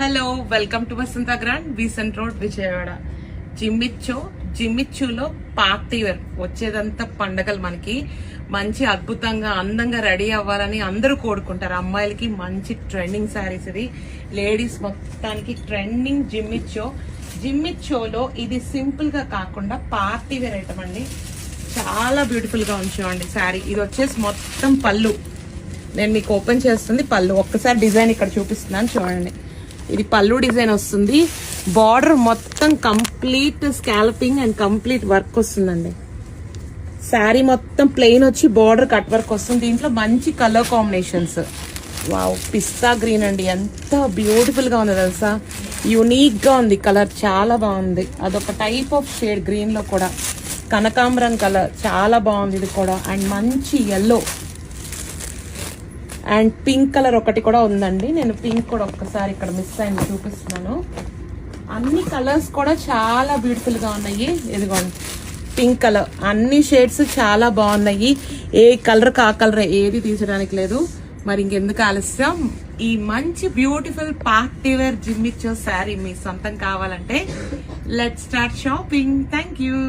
Hello, welcome to Vasantha Grand, Besant Road, Vijayawada. జిమ్మిచ్చులో party wear వచ్చేదంతా పండగలు. మనకి మంచి అద్భుతంగా అందంగా రెడీ అవ్వాలని అందరూ కోరుకుంటారు. అమ్మాయిలకి మంచి ట్రెండింగ్ శారీస్ ఇది. లేడీస్ మొత్తానికి ట్రెండింగ్ జిమ్మిచ్చోలో ఇది సింపుల్ గా కాకుండా పార్టీ వేర్ ఐటమ్ అండి. చాలా బ్యూటిఫుల్ గా ఉంచామండి శారీ. ఇది వచ్చేసి మొత్తం పళ్ళు. నేను మీకు ఓపెన్ చేస్తుంది పళ్ళు. ఒక్కసారి డిజైన్ ఇక్కడ చూపిస్తున్నాను చూడండి. ఇది పళ్ళు డిజైన్ వస్తుంది. బార్డర్ మొత్తం complete scalping and complete work వస్తుందండి. శారీ మొత్తం ప్లెయిన్ వచ్చి బార్డర్ కట్ వర్క్ వస్తుంది. దీంట్లో మంచి కలర్ కాంబినేషన్స్. వావ్, పిస్తా గ్రీన్ అండి, ఎంత బ్యూటిఫుల్ గా ఉంది తెలుసా. యూనిక్ గా ఉంది కలర్, చాలా బాగుంది. అదొక టైప్ ఆఫ్ షేడ్ గ్రీన్ లో కూడా. కనకాంబరం కలర్ చాలా బాగుంది ఇది కూడా. అండ్ మంచి ఎల్లో అండ్ పింక్ కలర్ ఒకటి కూడా ఉందండి. నేను పింక్ కూడా ఒక్కసారి ఇక్కడ మిస్ అయింది చూపిస్తున్నాను. అన్ని కలర్స్ కూడా చాలా బ్యూటిఫుల్ గా ఉన్నాయి. ఇదిగోండి పింక్ కలర్, అన్ని షేడ్స్ చాలా బాగున్నాయి. ఏ కలర్ కా కలర్ ఏది తీసడానికి లేదు. మరి ఇంకెందుకు ఆలస్యం, ఈ మంచి బ్యూటిఫుల్ పార్టీ వేర్ జిమ్మిచ్చో శారీ మీ సొంతం కావాలంటే let's start shopping. Thank you.